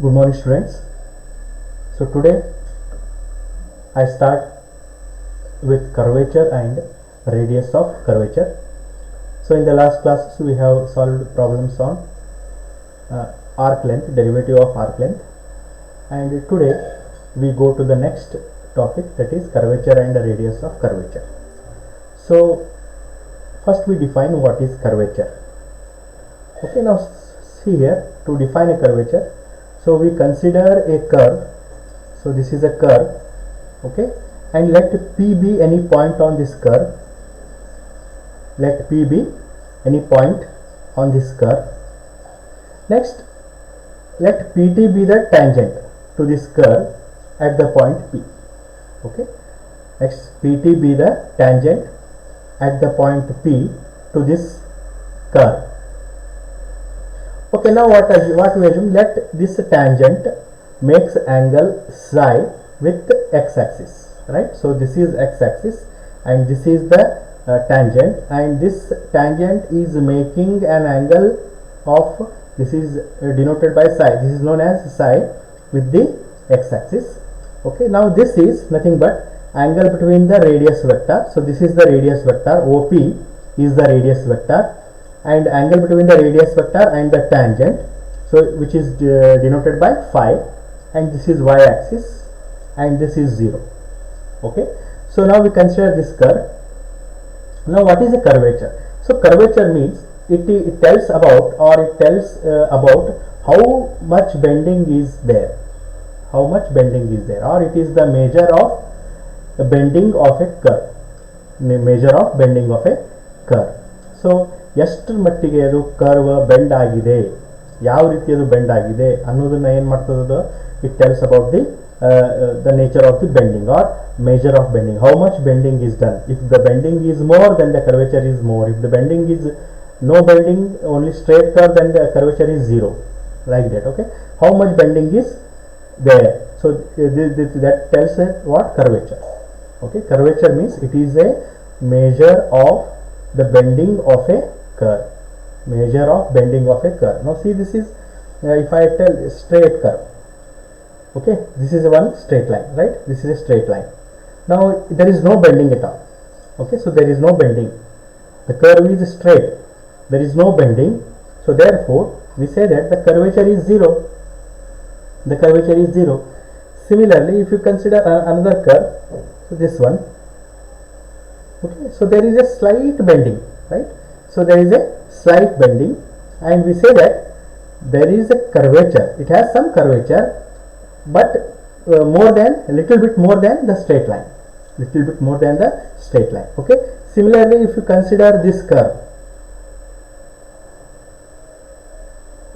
Good morning, students. So today I start with curvature and radius of curvature. So in the last classes we have solved problems on arc length, derivative of arc length, and today we go to the next topic, that is curvature and radius of curvature. So first we define what is curvature. Okay, now see here, to define a curvature, so we consider a curve. So this is a curve, okay, and let P be any point on this curve. Let P be any point on this curve. Next, let PT be the tangent to this curve at the point P. Okay, next PT be the tangent at the point P to this curve. Okay, now what we assume, let this tangent makes angle psi with x-axis, right? So this is x-axis and this is the tangent, and this tangent is making an angle of, this is denoted by psi, this is known as psi with the x-axis. Okay, now this is nothing but angle between the radius vector. So this is the radius vector, OP is the radius vector, and angle between the radius vector and the tangent, so which is denoted by phi, and this is y-axis and this is 0. Okay, so now we consider this curve. Now what is a curvature? So curvature means it tells about, or it tells about how much bending is there, how much bending is there, or it is the measure of the bending of a curve, measure of bending of a curve. So ಎಷ್ಟರ ಮಟ್ಟಿಗೆ ಅದು curve bend ಆಗಿದೆ, ಯಾವ ರೀತಿ ಅದು bend ಆಗಿದೆ ಅನ್ನೋದನ್ನ ಏನು ಮಾಡ್ತದೆ, it tells about the nature of the bending or measure of bending, how much bending is done. If the bending is more, then the curvature is more. If the bending is no bending, only straight curve, then the curvature is 0, like that. Okay, how much bending is there, so that tells what curvature. Okay, curvature means it is a measure of the bending of a curve, measure of bending of a curve. Now see, this is if I tell straight curve, okay, this is one straight line, right? This is a straight line. Now there is no bending at all. Okay, so there is no bending, the curve is straight, there is no bending, so therefore we say that the curvature is 0, the curvature is 0. Similarly, if you consider another curve, so this one, okay, so there is a slight bending, right? So there is a slight bending, and we say that there is a curvature, it has some curvature, but more than, a little bit more than the straight line, little bit more than the straight line. Okay, similarly, if you consider this curve,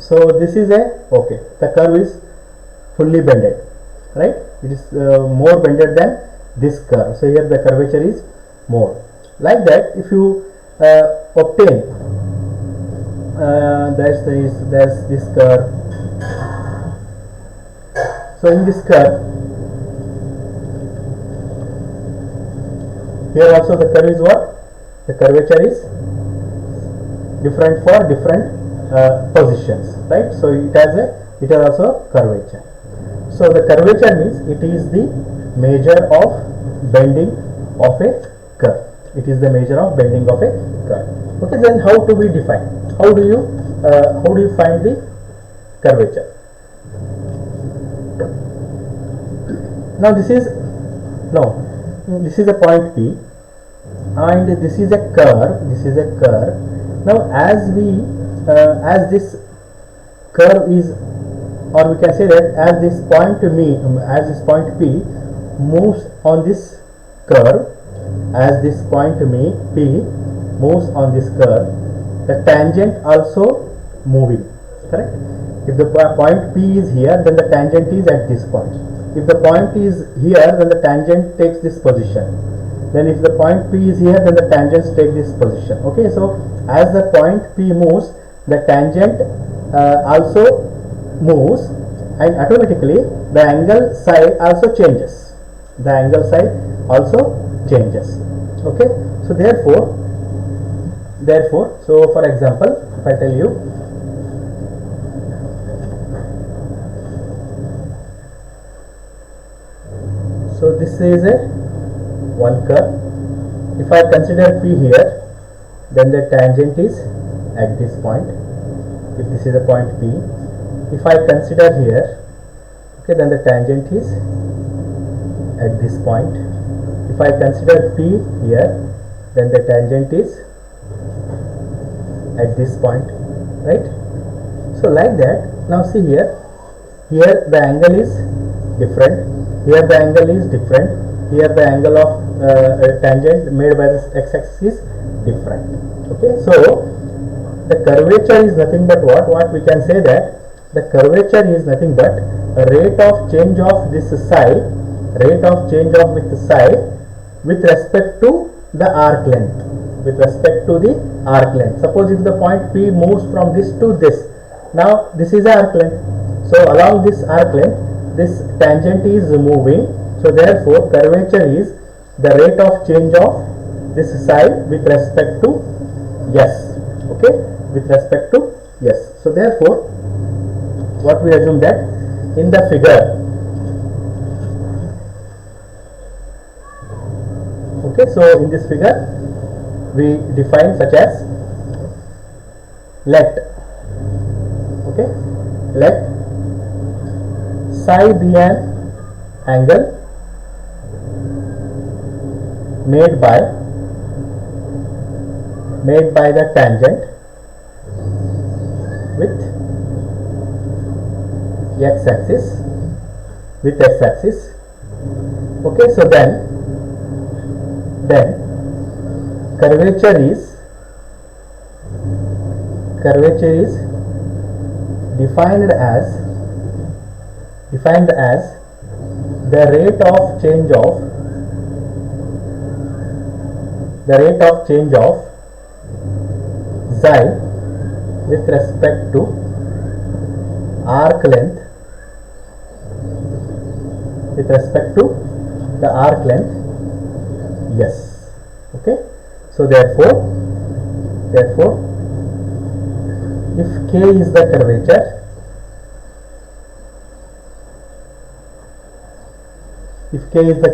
so this is a, okay, the curve is fully bended, right? It is more bended than this curve, so here the curvature is more. Like that, if you obtain there's this curve. So in this curve, here also the curve is what? The curvature is different for different positions, right? So it has also curvature. So the curvature means it is the measure of bending of a curve. It is the measure of bending of a curve. Okay, then how do we define? How do you find the curvature? Now this is a point P, and this is a curve. This is a curve. Now as this curve is, or we can say that as this point P moves on this curve, as this point P moves on this curve, the tangent also moving, correct? If the point P is here, then the tangent is at this point. If the point is here, then the tangent takes this position. Then if the point P is here, then the tangents take this position. Okay, so as the point P moves, the tangent also moves, and automatically the angle psi also changes. The angle psi also changes. Okay, so therefore, so for example, if I tell you So this is a one curve. If I consider P here, then the tangent is at this point. If this is a point P, if I consider here, okay, then the tangent is at this point. If I consider P here, then the tangent is at this point, right? So like that. Now see here the angle is different, here the angle is different, here the angle of tangent made by this x-axis is different. Okay, so the curvature is nothing but what we can say that the curvature is nothing but a rate of change of this psi, rate of change of with psi with respect to the arc length, with respect to the arc length. Suppose if the point P moves from this to this, now this is arc length, so along this arc length this tangent is moving, so therefore curvature is the rate of change of this psi with respect to s, okay, with respect to s. So therefore what we assume that in the figure, okay, so in this figure we define such as let, okay, let psi be an angle made by the tangent with x-axis, okay. So then curvature is defined as the rate of change of psi with respect to arc length, with respect to the arc length s, okay. So therefore if k is the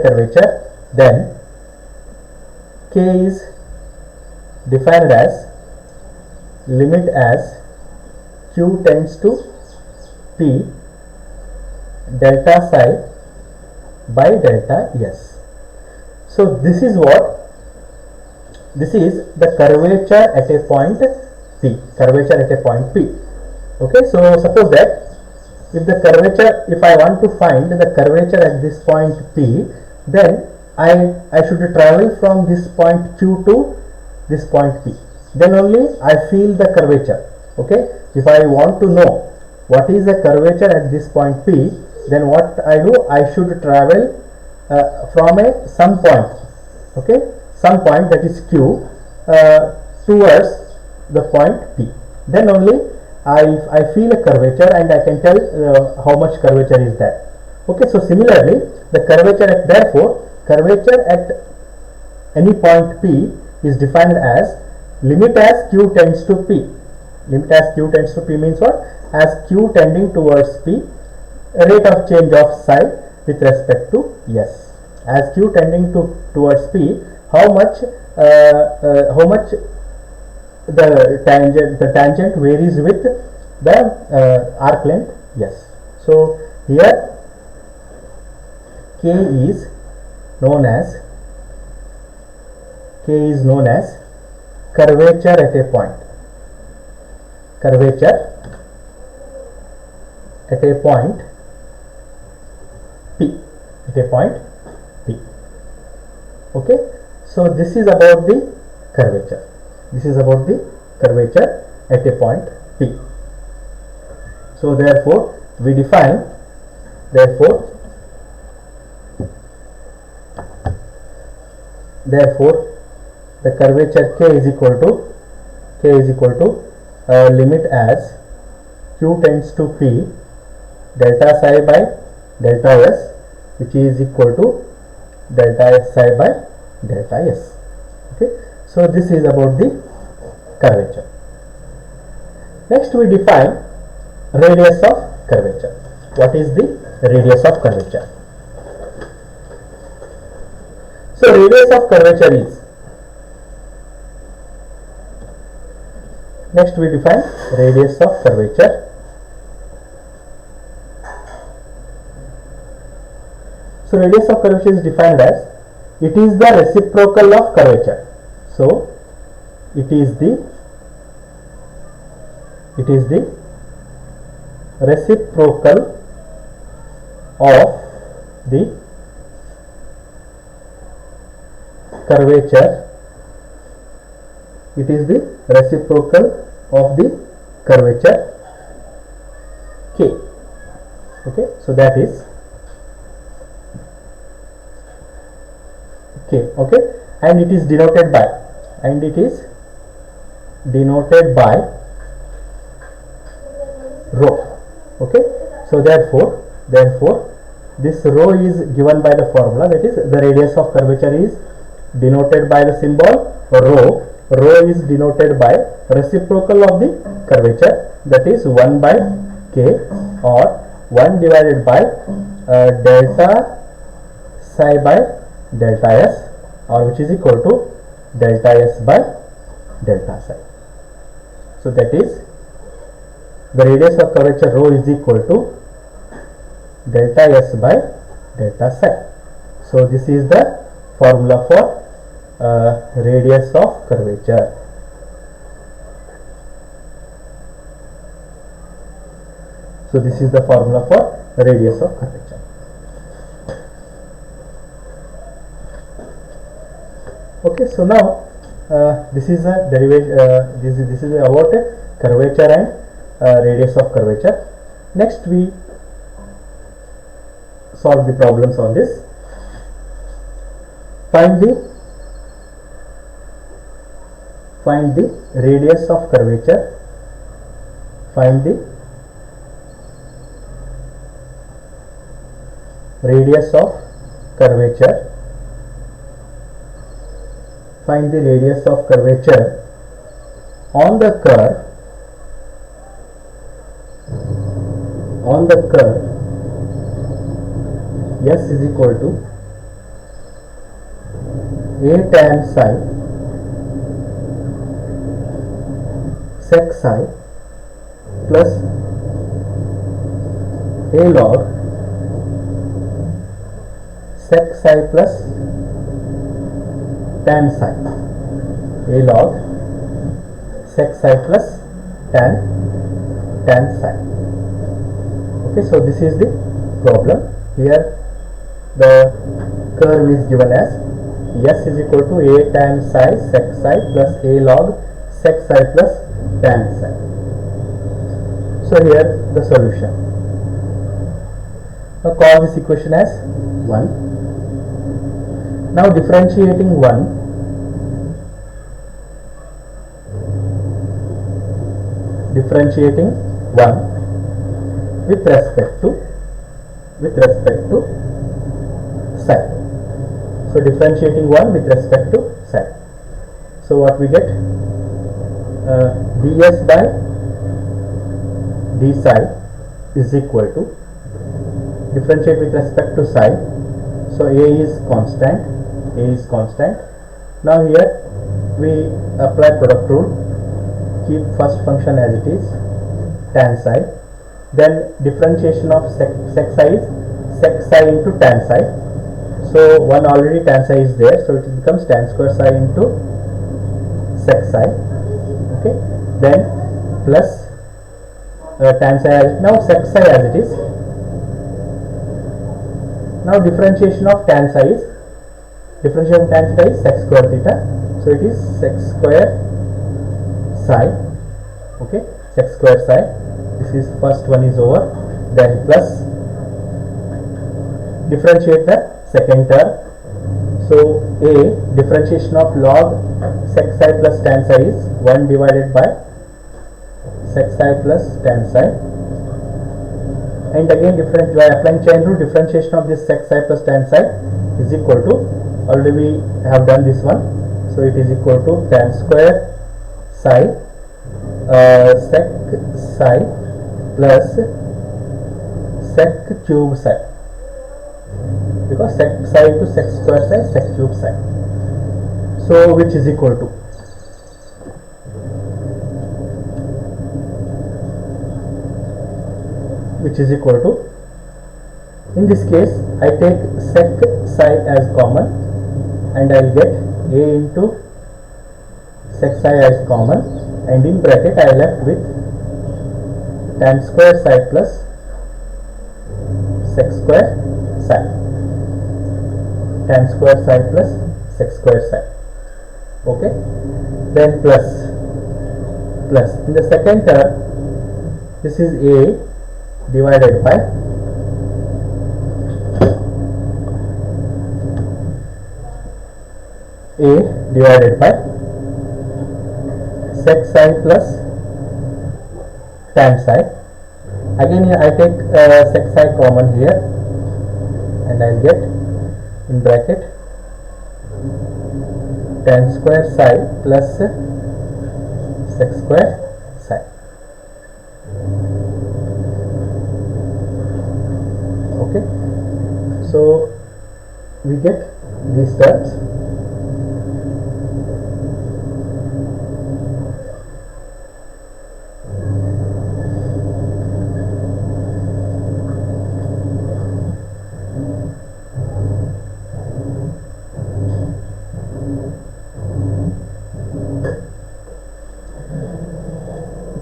curvature, then k is defined as limit as q tends to p delta psi by delta s. So this is the curvature at a point P, okay. So suppose that if I want to find the curvature at this point P, then I should travel from this point Q to this point P, then only I feel the curvature, okay. If I want to know what is the curvature at this point P, then what I do, I should travel from some point, okay, some point that is Q towards the point P, then only I feel a curvature and I can tell how much curvature is that, okay. So similarly the curvature at any point P is defined as limit as q tends to P. Limit as q tends to P means what? As q tending towards P, rate of change of psi with respect to s. As q tending towards P, how much the tangent varies with the arc length s. So here k is known as curvature at a point. Curvature at a point P. Okay. So this is about the curvature. At a point P. So therefore we define the curvature k is equal to limit as q tends to P delta psi by delta s, which is equal to delta s psi by delta s. Okay. So this is about the curvature. Next we define radius of curvature. What is the radius of curvature? So radius of curvature is, next we define radius of curvature. So radius of curvature is defined as, it is the reciprocal of curvature. So it is the reciprocal of the curvature. It is the reciprocal of the curvature K. Okay, so that is K. Okay, and it is denoted by, rho. Okay, so therefore this rho is given by the formula, that is the radius of curvature is denoted by the symbol rho. Rho is denoted by reciprocal of the curvature, that is 1 by K, or 1 divided by delta psi by delta S, or which is equal to delta S by delta psi. So that is the radius of curvature rho is equal to delta S by delta psi. So this is the formula for radius of curvature. So this is the formula for radius of curvature. Okay, so now this is a derivation. This is about curvature and radius of curvature. Next we solve the problems on this. Find the radius of curvature. Find the radius of curvature. Find the radius of curvature on the curve. S is equal to A tan psi sec psi plus A log sec psi plus tan psi. A log sec psi plus tan psi. Okay, so this is the problem. Here the curve is given as S is equal to A tan psi sec psi plus A log sec psi plus tan psi. So here the solution. Now call this equation as 1. Now differentiating 1, with respect to psi. So differentiating 1 with respect to psi. So what we get? ds by d psi is equal to, differentiate with respect to psi. So a is constant. Now here we apply product rule. Keep first function as it is, tan psi. Then differentiation of sec psi is sec psi into tan psi. So one already tan psi is there, so it becomes tan square psi into sec psi. Okay. Then plus tan psi as now sec psi as it is. Now differentiation of tan psi is sec square theta. So it is sec square psi. Okay, sec square psi. This is first one is over. Then plus differentiate the second term. So a differentiation of log sec psi plus tan psi is 1 divided by sec psi plus tan psi. And again by applying chain rule, differentiation of this sec psi plus tan psi is equal to, already we have done this one, so it is equal to tan square psi sec psi plus sec cube psi. because sec psi into sec square psi, sec cube psi. So which is equal to, in this case I take sec psi as common and I will get a into sec psi as common, and in bracket I left with tan square psi plus sec square psi, tan square psi plus sec square psi. Okay, then plus in the second term, this is a divided by sec psi plus tan psi. Again I take sec psi common here and I will get in bracket tan square psi plus sec square psi. Okay, so we get these terms.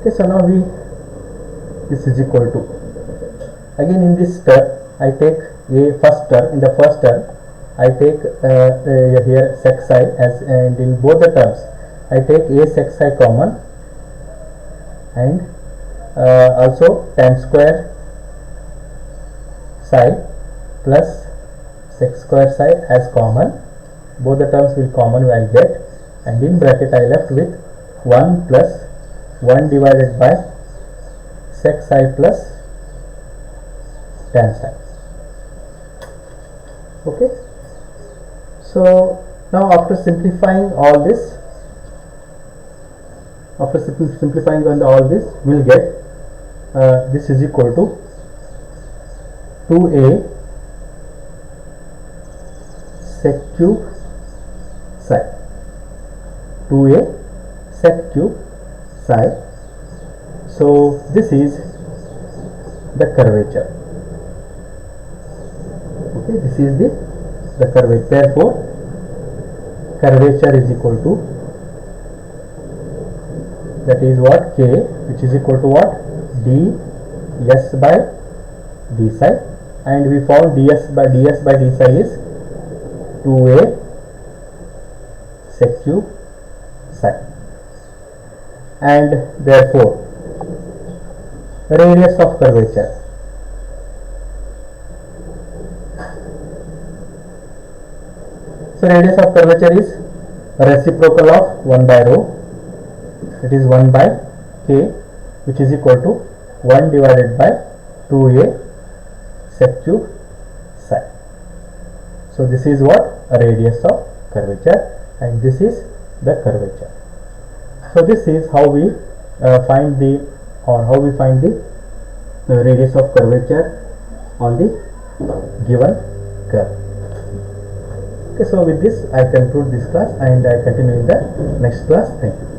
Okay, so now this is equal to, again in this term I take a first term. In the first term I take here sec psi as, and in both the terms I take a sec psi common, and also tan square psi plus sec square psi as common. Both the terms will common I will get, and in bracket I left with 1 plus 1 divided by sec psi plus tan psi. Okay, so now after simplifying all this, we'll get this is equal to 2a sec cube psi, 2a sec cube psi. So this is the curvature. Okay, this is the curvature. Therefore curvature is equal to, that is what, k, which is equal to what, d s by d psi, and we found ds by d psi is 2a sec cube psi, and therefore radius of curvature, so radius of curvature is reciprocal of 1 by rho, it is 1 by k, which is equal to 1 divided by 2a sec cube psi. So this is what, a radius of curvature, and this is the curvature. So this is how we find the radius of curvature on the given curve. Okay, so with this I conclude this class and I continue in the next class. Thank you.